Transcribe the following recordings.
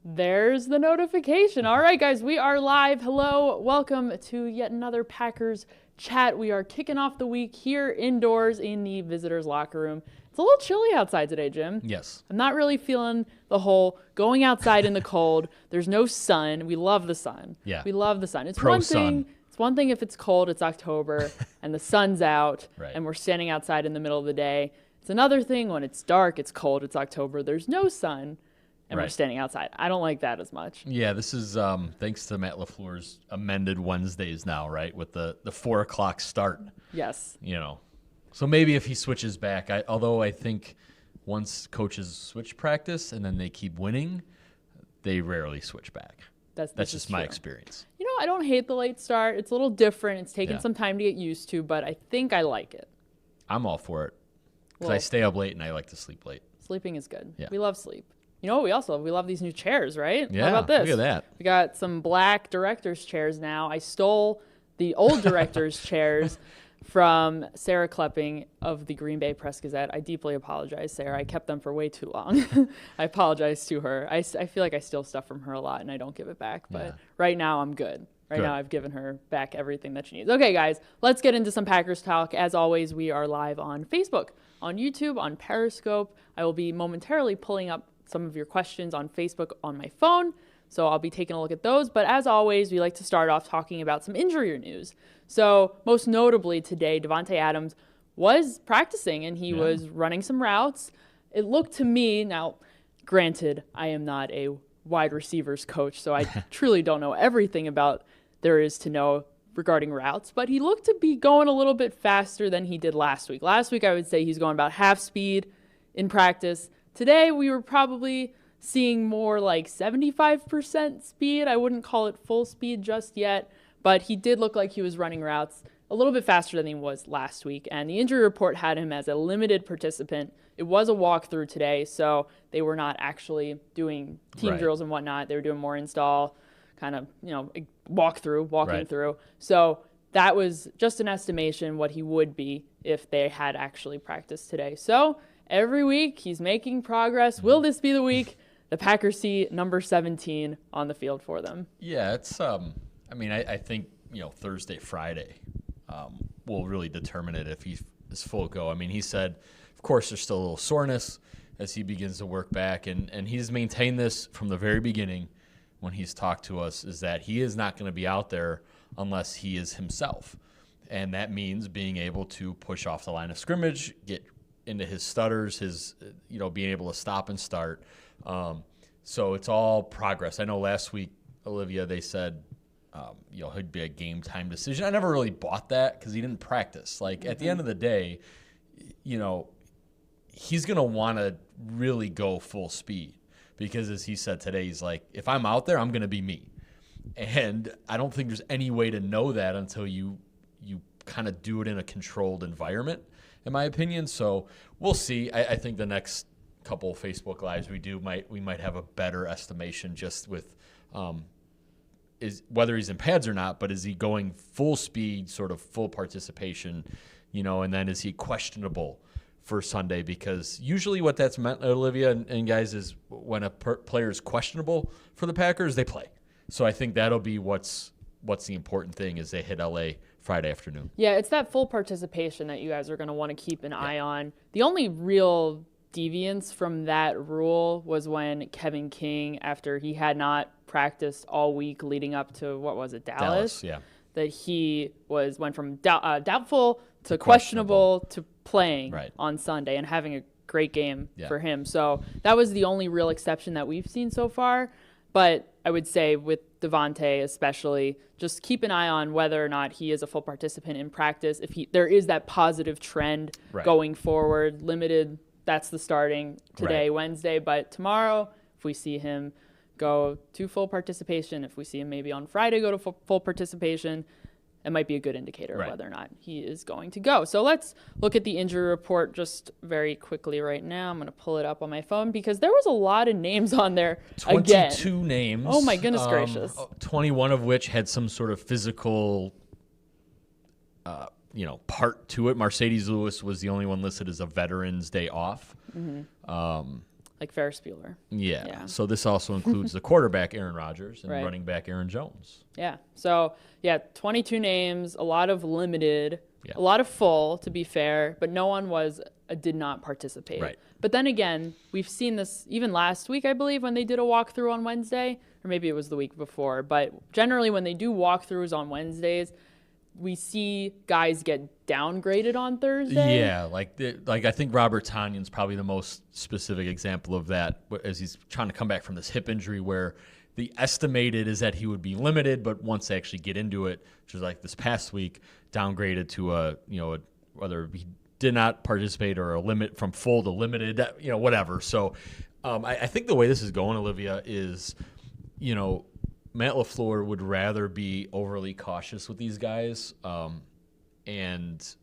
There's the notification. All right, guys, we are live. Hello, welcome to yet another Packers Chat. We are kicking off the week here indoors in the visitors' locker room. It's a little chilly outside today, Jim. Yes. I'm not really feeling the whole going outside in the cold. There's no sun. We love the sun. Yeah. We love the sun. It's Pro one thing. sun. It's one thing if it's cold, it's October, and the sun's out, Right. and we're standing outside in the middle of the day. It's another thing when it's dark, it's cold, it's October, there's no sun, and we're Right. standing outside. I don't like that as much. Yeah, this is thanks to Matt LaFleur's amended Wednesdays now, right? With the 4 o'clock start. Yes. So maybe if he switches back, although I think once coaches switch practice and then they keep winning, they rarely switch back. That's just my experience. I don't hate the late start. It's a little different. It's taken Yeah. some time to get used to, but I think I like it. I'm all for it because Well, I stay up late and I like to sleep late. Sleeping is good. Yeah. We love sleep. You know what we also love? We love these new chairs, right? Yeah, How about this? look at that. We got some black director's chairs now. I stole the old director's chairs from Sarah Klepping of the Green Bay Press-Gazette. I deeply apologize, Sarah. I kept them for way too long. I apologize to her. I feel like I steal stuff from her a lot, and I don't give it back. But Yeah. right now, I'm good. Right Good. now, I've given her back everything that she needs. Okay, guys, let's get into some Packers talk. As always, we are live on Facebook, on YouTube, on Periscope. I will be momentarily pulling up some of your questions on Facebook on my phone, so I'll be taking a look at those. But as always, we like to start off talking about some injury news. So most notably today, Davante Adams was practicing, and he was running some routes. It looked to me, now granted, I am not a wide receivers coach, so I truly don't know everything about there is to know regarding routes, but he looked to be going a little bit faster than he did last week. Last week, I would say he's going about half speed in practice. Today, we were probably seeing more like 75% speed. I wouldn't call it full speed just yet, but he did look like he was running routes a little bit faster than he was last week, and the injury report had him as a limited participant. It was a walkthrough today, so they were not actually doing team Right. drills and whatnot. They were doing more install, kind of, walking Right. through. So that was just an estimation what he would be if they had actually practiced today. So every week he's making progress. Will this be the week the Packers see number 17 on the field for them? Yeah, it's I think Thursday, Friday will really determine it if he is full go. I mean, he said, of course, there's still a little soreness as he begins to work back, and he's maintained this from the very beginning when he's talked to us, is that he is not going to be out there unless he is himself, and that means being able to push off the line of scrimmage, get into his stutters, his being able to stop and start. So it's all progress. I know last week, Olivia, they said he'd be a game time decision. I never really bought that because he didn't practice. Like at the end of the day, he's going to want to really go full speed because, as he said today, he's like, if I'm out there, I'm going to be me. And I don't think there's any way to know that until you kind of do it in a controlled environment, in my opinion. So we'll see. I think the next couple of Facebook Lives we might have a better estimation just with is whether he's in pads or not, but is he going full speed, sort of full participation, and then is he questionable for Sunday? Because usually what that's meant, Olivia and guys, is when a player is questionable for the Packers, they play. So I think that'll be what's the important thing as they hit LA Friday afternoon. Yeah, it's that full participation that you guys are going to want to keep an eye on. The only real deviance from that rule was when Kevin King, after he had not practiced all week leading up to, what was it, Dallas? Yeah. That he went from doubtful to questionable to playing Right. on Sunday and having a great game Yeah. for him. So that was the only real exception that we've seen so far. But I would say with Davante especially, just keep an eye on whether or not he is a full participant in practice. If there is that positive trend Right. going forward, limited, that's the starting today, Right. Wednesday. But tomorrow, if we see him go to full participation, if we see him maybe on Friday go to full participation, it might be a good indicator Right. of whether or not he is going to go. So let's look at the injury report just very quickly right now. I'm going to pull it up on my phone because there was a lot of names on there 22 again. names. Oh, my goodness gracious. 21 of which had some sort of physical part to it. Mercedes Lewis was the only one listed as a Veterans Day off. Like Ferris Bueller. Yeah. So this also includes the quarterback, Aaron Rodgers, and running back, Aaron Jones. Yeah. So, 22 names, a lot of limited, a lot of full, to be fair, but no one did not participate. Right. But then again, we've seen this even last week, I believe, when they did a walkthrough on Wednesday, or maybe it was the week before. But generally, when they do walkthroughs on Wednesdays, we see guys get downgraded on Thursday. Yeah, like I think Robert Tonyan's probably the most specific example of that, as he's trying to come back from this hip injury where the estimated is that he would be limited, but once they actually get into it, which was like this past week, downgraded to whether he did not participate or a limit from full to limited, whatever. So I think the way this is going, Olivia, is, Matt LaFleur would rather be overly cautious with these guys and,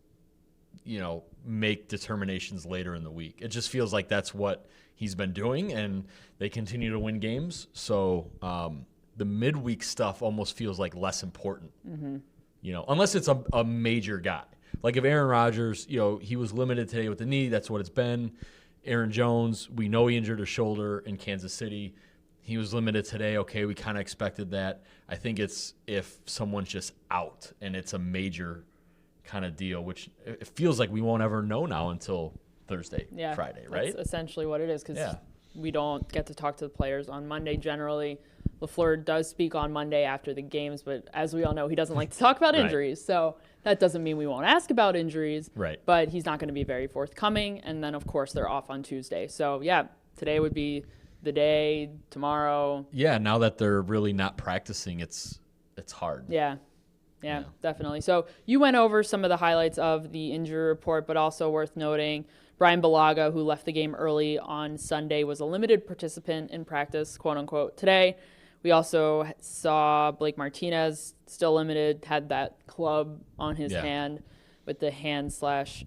make determinations later in the week. It just feels like that's what he's been doing, and they continue to win games. So the midweek stuff almost feels like less important, unless it's a major guy. Like if Aaron Rodgers, he was limited today with the knee. That's what it's been. Aaron Jones, we know he injured a shoulder in Kansas City. He was limited today. Okay, we kind of expected that. I think it's if someone's just out and it's a major kind of deal, which it feels like we won't ever know now until Thursday, Friday, right? That's essentially what it is, because we don't get to talk to the players on Monday generally. LaFleur does speak on Monday after the games, but as we all know, he doesn't like to talk about injuries. So that doesn't mean we won't ask about injuries, but he's not going to be very forthcoming. And then, of course, they're off on Tuesday. So, today would be the day, tomorrow. Yeah, now that they're really not practicing, it's hard. Yeah, definitely. So you went over some of the highlights of the injury report, but also worth noting, Brian Balaga, who left the game early on Sunday, was a limited participant in practice, quote unquote, today. We also saw Blake Martinez, still limited, had that club on his hand with the hand slash,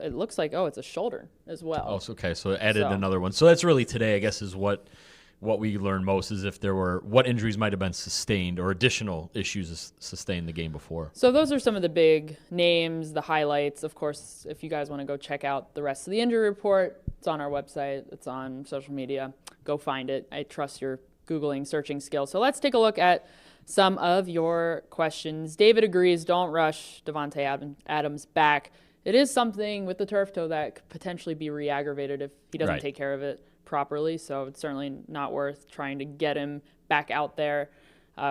it looks like, it's a shoulder as well. Oh, okay. So it added another one. So that's really today, I guess, is what we learned most, is if there were what injuries might have been sustained or additional issues sustained the game before. So those are some of the big names, the highlights. Of course, if you guys want to go check out the rest of the injury report, it's on our website. It's on social media. Go find it. I trust your Googling, searching skills. So let's take a look at some of your questions. David agrees, don't rush Davante Adams back. It is something with the turf toe that could potentially be re-aggravated if he doesn't take care of it properly. So it's certainly not worth trying to get him back out there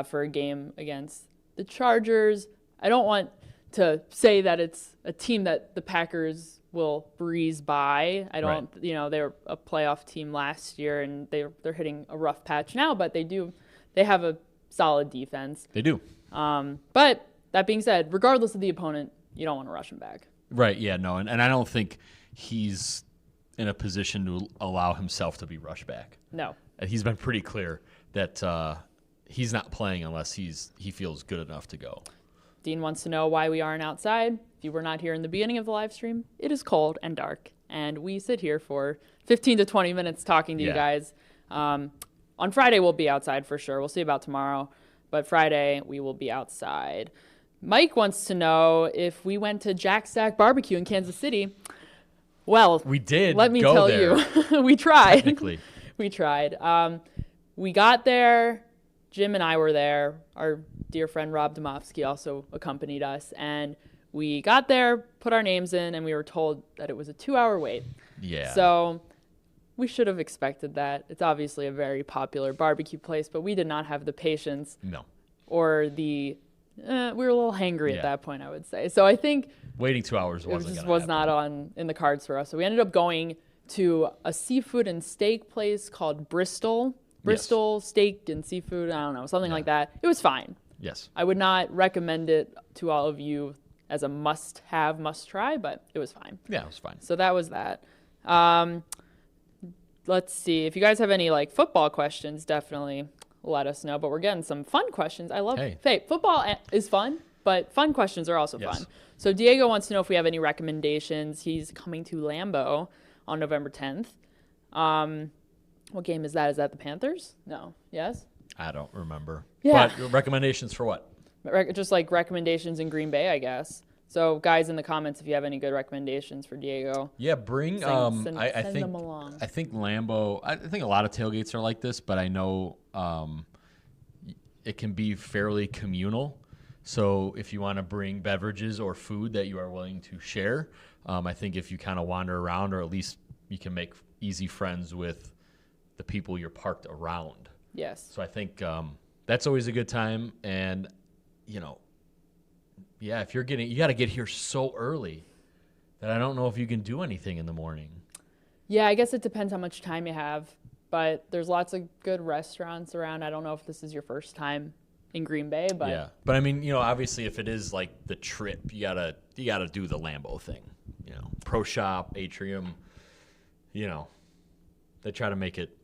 for a game against the Chargers. I don't want to say that it's a team that the Packers will breeze by. I don't, they were a playoff team last year and they're hitting a rough patch now, but they have a solid defense. They do. But that being said, regardless of the opponent, you don't want to rush him back. Right. Yeah. No. And I don't think he's in a position to allow himself to be rushed back. No. He's been pretty clear that he's not playing unless he feels good enough to go. Dean wants to know why we aren't outside. If you were not here in the beginning of the live stream, it is cold and dark, and we sit here for 15 to 20 minutes talking to you guys. On Friday, we'll be outside for sure. We'll see about tomorrow, but Friday, we will be outside. Mike wants to know if we went to Jack Stack Barbecue in Kansas City. Well, we did. Let me tell you, we tried. Technically. We tried. We got there. Jim and I were there. Our dear friend Rob Domofsky also accompanied us. And we got there, put our names in, and we were told that it was a 2-hour wait. Yeah. So we should have expected that. It's obviously a very popular barbecue place, but we did not have the patience. No. Or we were a little hangry at that point, I would say. So I think waiting 2 hours was not in the cards for us. So we ended up going to a seafood and steak place called Bristol. Bristol Steak and Seafood, I don't know, something like that. It was fine. Yes. I would not recommend it to all of you as a must-have, must-try, but it was fine. Yeah, it was fine. So that was that. Let's see. If you guys have any football questions, definitely let us know. But we're getting some fun questions. I love football is fun, but fun questions are also fun. So Diego wants to know if we have any recommendations. He's coming to Lambeau on November 10th. What game is that? Is that the Panthers? No. Yes? I don't remember. Yeah. But recommendations for what? Just recommendations in Green Bay, I guess. So, guys, in the comments, if you have any good recommendations for Diego, Yeah, bring. send I think them along. I think Lambeau. I think a lot of tailgates are like this, but I know it can be fairly communal. So if you want to bring beverages or food that you are willing to share, I think if you kind of wander around, or at least you can make easy friends with the people you're parked around. Yes. So I think that's always a good time. And, you know, yeah, if you got to get here so early that I don't know if you can do anything in the morning. Yeah, I guess it depends how much time you have. But there's lots of good restaurants around. I don't know if this is your first time in Green Bay, but yeah. But I mean, you know, obviously, if it is like the trip, you gotta do the Lambeau thing. You know, Pro Shop, Atrium. You know, they try to make it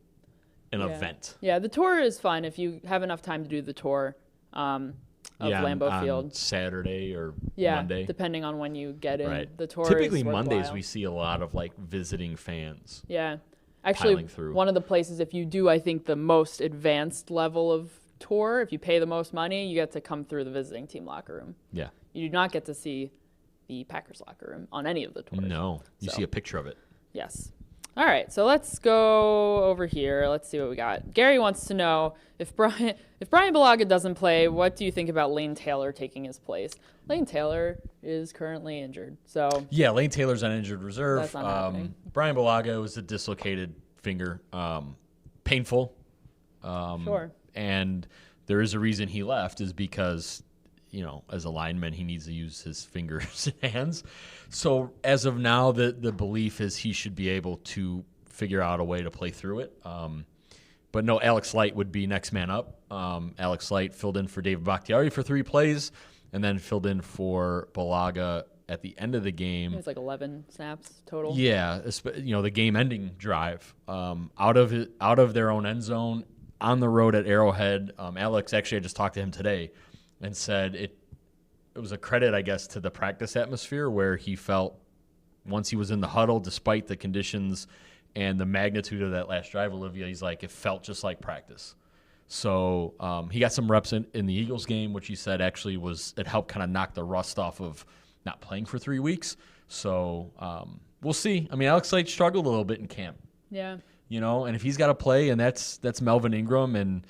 an event. Yeah, the tour is fun if you have enough time to do the tour of Lambeau Field. On Saturday or Monday, depending on when you get in. Right. The tour. Typically is Mondays we see a lot of like visiting fans. Yeah. Actually, one of the places, if you do, I think, the most advanced level of tour, if you pay the most money, you get to come through the visiting team locker room. Yeah. You do not get to see the Packers locker room on any of the tours. No. You see a picture of it. Yes. All right, so let's go over here. Let's see what we got. Gary wants to know, if Brian Bulaga doesn't play, what do you think about Lane Taylor taking his place? Lane Taylor is currently injured, so yeah, Lane Taylor's on injured reserve. That's not happening. Brian Bulaga was a dislocated finger, painful. Sure. And there is a reason he left, is because, you know, as a lineman, he needs to use his fingers and hands. So as of now, the belief is he should be able to figure out a way to play through it. But no, Alex Light would be next man up. Alex Light filled in for David Bakhtiari for 3 plays, and then filled in for Bulaga at the end of the game. It was like 11 snaps total. Yeah, you know, the game-ending drive out of their own end zone on the road at Arrowhead. Alex, actually, I just talked to him today and said it was a credit, I guess, to the practice atmosphere, where he felt once he was in the huddle, despite the conditions and the magnitude of that last drive, Olivia, he's like, it felt just like practice. So he got some reps in the Eagles game, which he said actually it helped kind of knock the rust off of not playing for 3 weeks. So we'll see. I mean, Alex Light struggled a little bit in camp. Yeah. You know, and if he's got to play, and that's Melvin Ingram and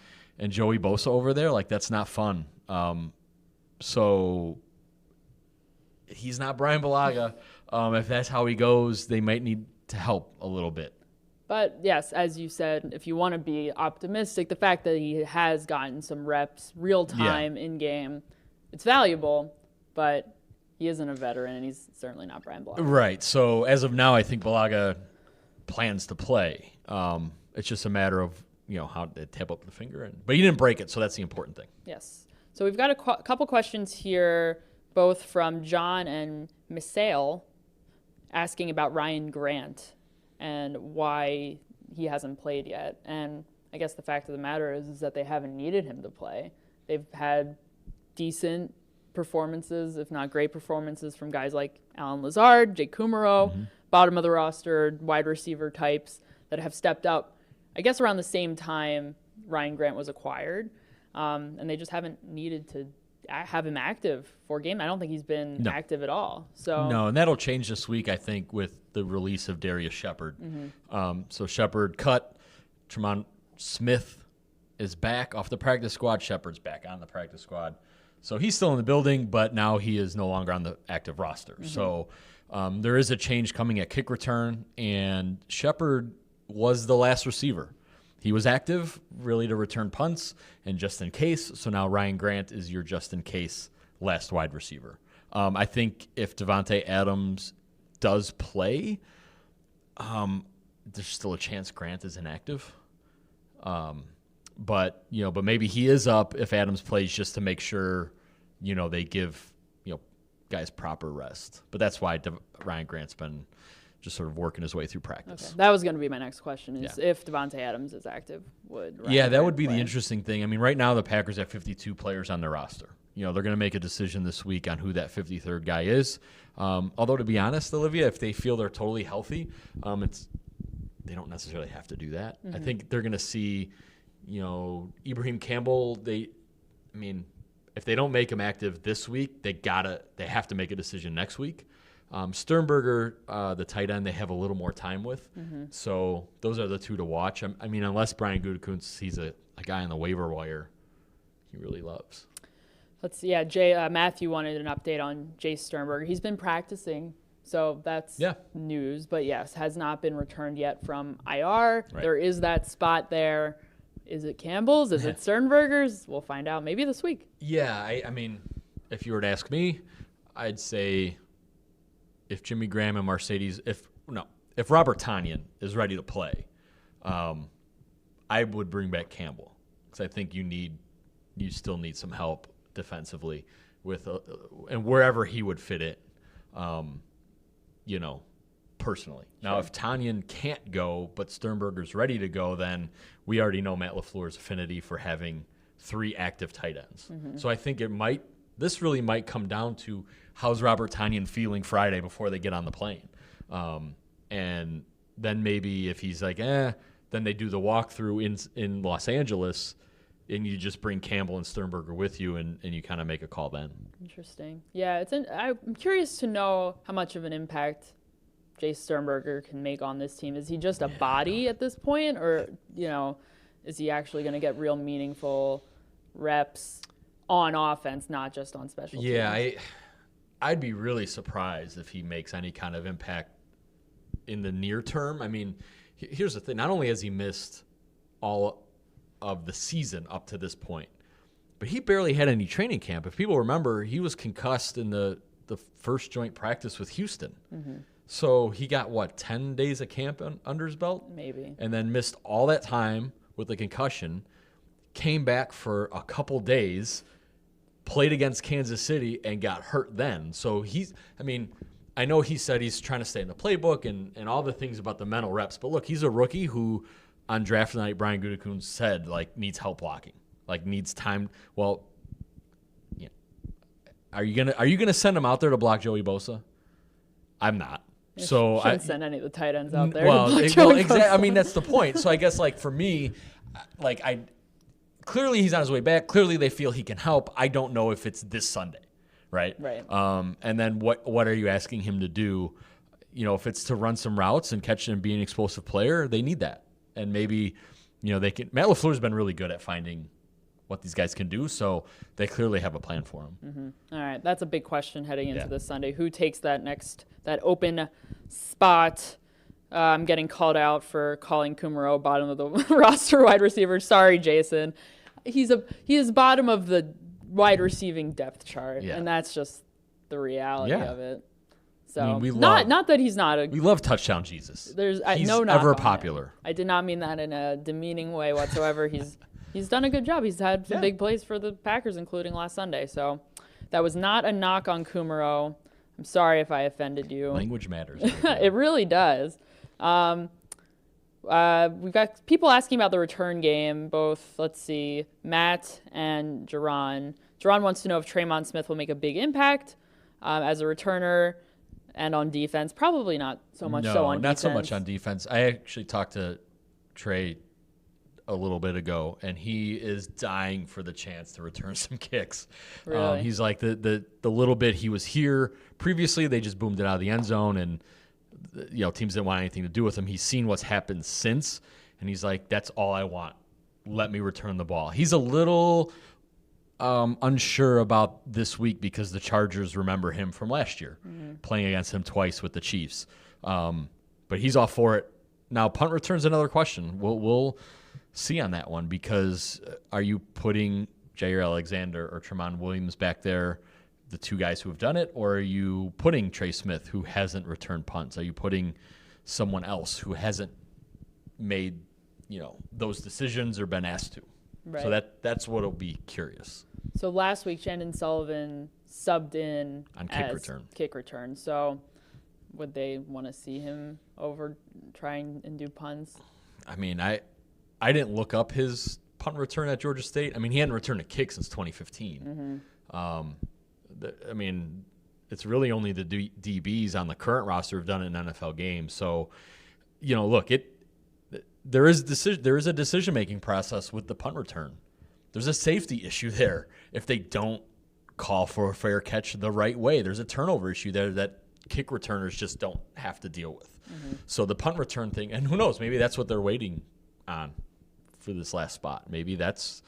Joey Bosa over there, like, that's not fun. So he's not Brian Bulaga. If that's how he goes, they might need to help a little bit. But yes, as you said, if you want to be optimistic, the fact that he has gotten some reps real time in game, it's valuable, but he isn't a veteran, and he's certainly not Brian Bulaga. Right. So as of now, I think Bulaga plans to play. It's just a matter of, you know, how to tap up the finger. But he didn't break it, so that's the important thing. Yes. So we've got a couple questions here, both from John and Misael, asking about Ryan Grant and why he hasn't played yet. And I guess the fact of the matter is that they haven't needed him to play. They've had decent performances, if not great performances, from guys like Alan Lazard, Jake Kumaro, bottom of the roster, wide receiver types that have stepped up, I guess, around the same time Ryan Grant was acquired. And they just haven't needed to have him active for a game. I don't think he's been active at all. So no, and that'll change this week, I think, with the release of Darius Shepard. So Shepard cut. Tremont Smith is back off the practice squad. Shepard's back on the practice squad. So he's still in the building, but now he is no longer on the active roster. So there is a change coming at kick return, and Shepard was the last receiver. He was active, really, to return punts and just in case. So now Ryan Grant is your just in case last wide receiver. I think if Davante Adams does play, there's still a chance Grant is inactive. But maybe he is up if Adams plays, just to make sure, they give, guys proper rest. But that's why Ryan Grant's been just sort of working his way through practice. Okay. That was going to be my next question, is if Davante Adams is active, would Ryan that Grant would be play? the interesting thing. I mean, right now the Packers have 52 players on their roster. They're going to make a decision this week on who that 53rd guy is. Although, to be honest, Olivia, if they feel they're totally healthy, they don't necessarily have to do that. I think they're going to see, Ibrahim Campbell, if they don't make him active this week, they have to make a decision next week. Sternburger, the tight end, they have a little more time with. So those are the two to watch. I mean, unless Brian Gutekunst, he's a guy on the waiver wire he really loves. Let's see. Matthew wanted an update on Jace Sternburger. He's been practicing, so that's news. But yes, has not been returned yet from IR. Right. There is that spot there. Is it Campbell's? Is it Sternberger's? We'll find out maybe this week. Yeah, I mean, if you were to ask me, I'd say if Jimmy Graham and Mercedes, if Robert Tonyan is ready to play, I would bring back Campbell because I think you still need some help defensively with and wherever he would fit it, personally. Now, if Tonyan can't go but Sternberger's ready to go, then we already know Matt LaFleur's affinity for having 3 active tight ends. So I think this really might come down to how's Robert Tonyan feeling Friday before they get on the plane. And then maybe if he's like, then they do the walkthrough in Los Angeles and you just bring Campbell and Sternberger with you and you kind of make a call then. Interesting. Yeah, I'm curious to know how much of an impact Jace Sternberger can make on this team. Is he just a body at this point, or is he actually going to get real meaningful reps on offense, not just on special teams? Yeah, I'd be really surprised if he makes any kind of impact in the near term. I mean, here's the thing. Not only has he missed all of the season up to this point, but he barely had any training camp. If people remember, he was concussed in the first joint practice with Houston. So he got, 10 days of camp under his belt? Maybe. And then missed all that time with the concussion, came back for a couple days, played against Kansas City, and got hurt then. So I know he said he's trying to stay in the playbook and all the things about the mental reps. But look, he's a rookie who, on draft night, Brian Gutekunst said, needs help blocking, needs time. Well, are you gonna send him out there to block Joey Bosa? I'm not. So I shouldn't send any of the tight ends out there. Exactly. I mean, that's the point. So I guess for me, clearly he's on his way back. Clearly they feel he can help. I don't know if it's this Sunday, right? Right. And then what are you asking him to do? If it's to run some routes and catch and be an explosive player, they need that. And maybe they can. Matt LaFleur's been really good at finding what these guys can do, so they clearly have a plan for him. All right, that's a big question heading into this Sunday. Who takes that open spot? I'm getting called out for calling Kumaro bottom of the roster wide receiver. Sorry, Jason. He is bottom of the wide receiving depth chart, and that's just the reality of it. So not that he's not we love touchdown Jesus. He's no ever popular. I did not mean that in a demeaning way whatsoever. He's done a good job. He's had some big plays for the Packers, including last Sunday. So that was not a knock on Kumaro. I'm sorry if I offended you. Language matters. It really does. We've got people asking about the return game, both, Matt and Jerron. Jerron wants to know if Traymon Smith will make a big impact as a returner and on defense. Probably not so much on defense. No, not so much on defense. I actually talked to Trey a little bit ago, and he is dying for the chance to return some kicks. Really? He's like the little bit he was here previously, they just boomed it out of the end zone, and teams didn't want anything to do with him. He's seen what's happened since, and he's like, that's all I want. Let me return the ball. He's a little unsure about this week because the Chargers remember him from last year, playing against him twice with the Chiefs. But he's all for it. Now, punt return's another question. We'll see on that one, because are you putting Jair Alexander or Tremont Williams back there, the two guys who have done it, or are you putting Trey Smith, who hasn't returned punts? Are you putting someone else who hasn't made those decisions or been asked to? Right. So that's what'll be curious. So last week, Shannon Sullivan subbed in on kick return. So would they want to see him over trying and do punts? I mean, I didn't look up his punt return at Georgia State. I mean, he hadn't returned a kick since 2015. I mean, it's really only the DBs on the current roster who've done it in NFL games. So, look, there is a decision-making process with the punt return. there's a safety issue there if they don't call for a fair catch the right way. There's a turnover issue there that kick returners just don't have to deal with. So the punt return thing, and who knows, maybe that's what they're waiting on for this last spot. Maybe that's,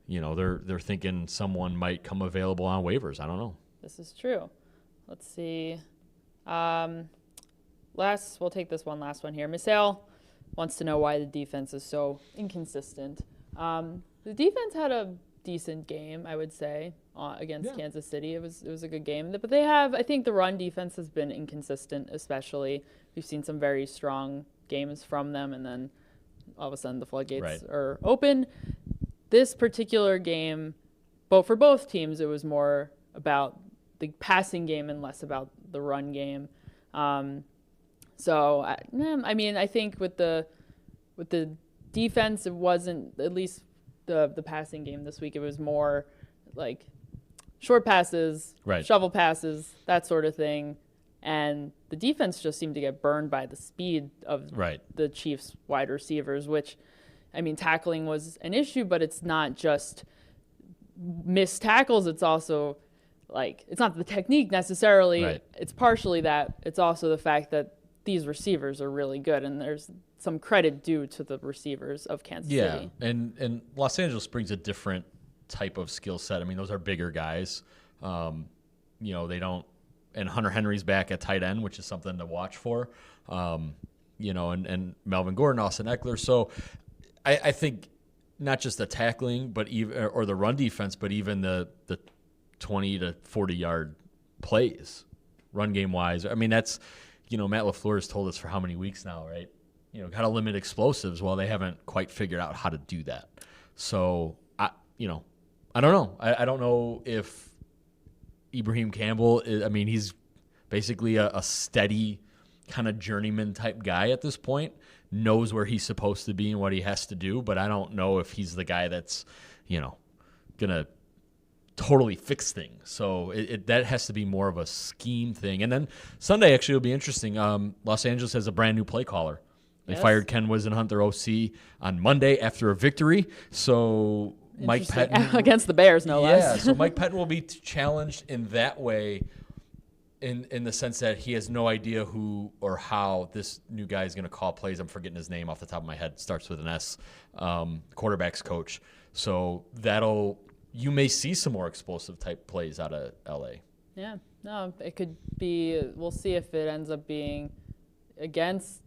they're thinking someone might come available on waivers. I don't know. This is true. Let's see. We'll take this last one here. Misael wants to know why the defense is so inconsistent. The defense had a decent game, I would say, against Kansas City. It was a good game. But I think the run defense has been inconsistent, especially. We've seen some very strong games from them, and then all of a sudden the floodgates are open. This particular game, for both teams, it was more about the passing game and less about the run game. I think with the defense, it wasn't, at least the passing game this week, it was more like short passes, shovel passes, that sort of thing. And the defense just seemed to get burned by the speed of the Chiefs' wide receivers, which, tackling was an issue, but it's not just missed tackles. It's also it's not the technique necessarily. It's partially that. It's also the fact that these receivers are really good, and there's some credit due to the receivers of Kansas City. Yeah, and Los Angeles brings a different type of skill set. Those are bigger guys. They don't. And Hunter Henry's back at tight end, which is something to watch for. And Melvin Gordon, Austin Eckler. So I think not just the tackling, but even or the run defense, but even the 20 to 40 yard plays, run game wise. That's Matt LaFleur has told us for how many weeks now, right? Got to limit explosives. Well, they haven't quite figured out how to do that. So I don't know. I don't know if Ibrahim Campbell is, he's basically a steady kind of journeyman type guy at this point, knows where he's supposed to be and what he has to do, but I don't know if he's the guy that's, gonna totally fix things. So that has to be more of a scheme thing. And then Sunday actually will be interesting. Los Angeles has a brand new play caller. They fired Ken Wisenhunt, their OC, on Monday after a victory. So Mike Pettin against the Bears, no less. Yeah, so Mike Pettin will be challenged in that way, in the sense that he has no idea who or how this new guy is going to call plays. I'm forgetting his name off the top of my head. Starts with an S. Quarterback's coach. So you may see some more explosive type plays out of LA. Yeah, no, it could be. We'll see if it ends up being against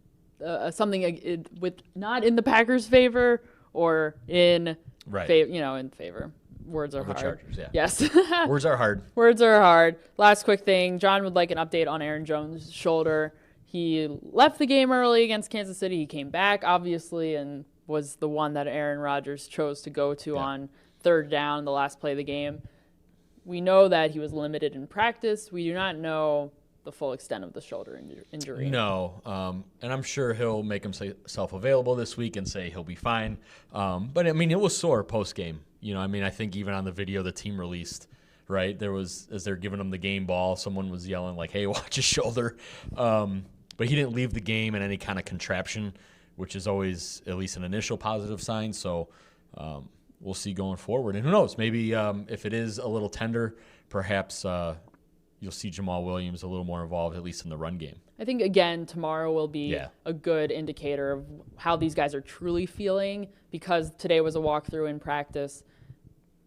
something with not in the Packers' favor or in. In favor. Words are hard. The Chargers, yeah. Yes. Words are hard. Words are hard. Last quick thing. John would like an update on Aaron Jones' shoulder. He left the game early against Kansas City. He came back, obviously, and was the one that Aaron Rodgers chose to go to on third down, the last play of the game. We know that he was limited in practice. We do not know the full extent of the shoulder injury. No, and I'm sure he'll make himself available this week and say he'll be fine. But it was sore post game. I think even on the video the team released, right, there was, as they're giving him the game ball, someone was yelling like, "Hey, watch his shoulder." But he didn't leave the game in any kind of contraption, which is always at least an initial positive sign. So we'll see going forward. And who knows? Maybe if it is a little tender, perhaps. You'll see Jamal Williams a little more involved, at least in the run game. I think, again, tomorrow will be a good indicator of how these guys are truly feeling, because today was a walkthrough in practice.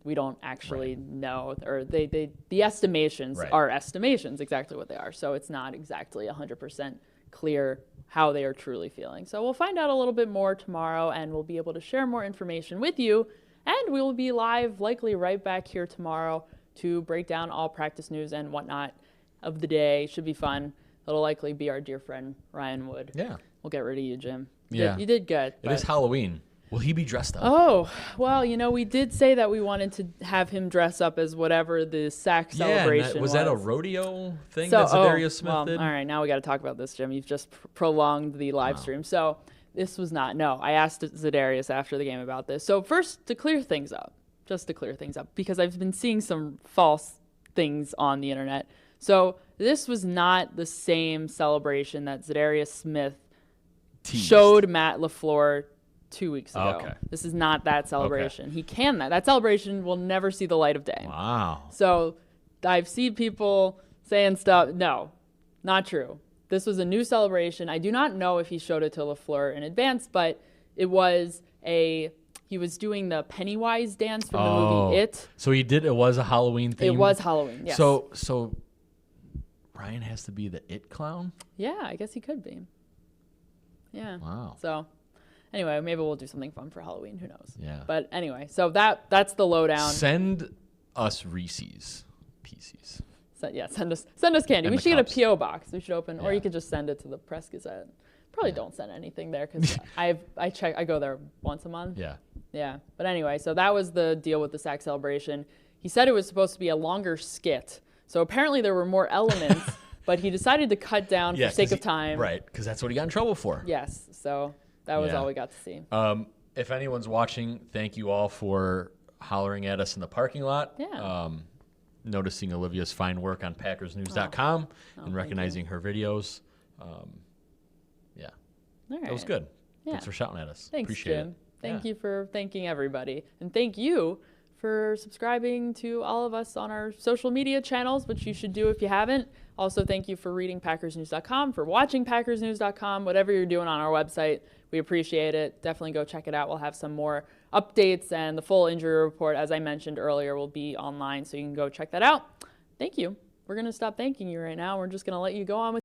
We don't actually know, or the estimations are estimations, exactly what they are. So it's not exactly 100% clear how they are truly feeling. So we'll find out a little bit more tomorrow, and we'll be able to share more information with you. And we will be live, likely right back here tomorrow, to break down all practice news and whatnot of the day. Should be fun. It'll likely be our dear friend Ryan Wood. Yeah. We'll get rid of you, Jim. You did good. It is Halloween. Will he be dressed up? Oh, well, we did say that we wanted to have him dress up as whatever the sack celebration was. Was that a rodeo thing that Zadarius Smith did? All right, now we got to talk about this, Jim. You've just prolonged the live stream. So this was not. No, I asked Zadarius after the game about this. So first, to clear things up. Just to clear things up, because I've been seeing some false things on the internet. So this was not the same celebration that Zadarius Smith showed Matt LaFleur 2 weeks ago. Okay. This is not that celebration. He can that. That celebration will never see the light of day. Wow. So I've seen people saying stuff. No, not true. This was a new celebration. I do not know if he showed it to LaFleur in advance, but it was he was doing the Pennywise dance from the movie It. So he did. It was a Halloween theme. It was Halloween. Yes. So Ryan has to be the It clown. Yeah, I guess he could be. Yeah. Wow. So anyway, maybe we'll do something fun for Halloween. Who knows? Yeah. But anyway, so that's the lowdown. Send us Reese's Pieces. Send us candy. And we the should cups. get a P.O. box. We should open, or Yeah. you could just send it to the Press Gazette. Probably don't send anything there because I go there once a month. Yeah. Yeah. But anyway, so that was the deal with the sack celebration. He said it was supposed to be a longer skit. So apparently there were more elements, but he decided to cut down for sake of time. Right, because that's what he got in trouble for. Yes. So that was Yeah. all we got to see. If anyone's watching, thank you all for hollering at us in the parking lot. Yeah. Noticing Olivia's fine work on PackersNews.com and recognizing her videos. Yeah. All right. That was good. Yeah. Thanks for shouting at us. Thanks, Appreciate Jim. it. Thank you for thanking everybody. And thank you for subscribing to all of us on our social media channels, which you should do if you haven't. Also, thank you for reading PackersNews.com, for watching PackersNews.com, whatever you're doing on our website. We appreciate it. Definitely go check it out. We'll have some more updates, and the full injury report, as I mentioned earlier, will be online, so you can go check that out. Thank you. We're going to stop thanking you right now. We're just going to let you go on with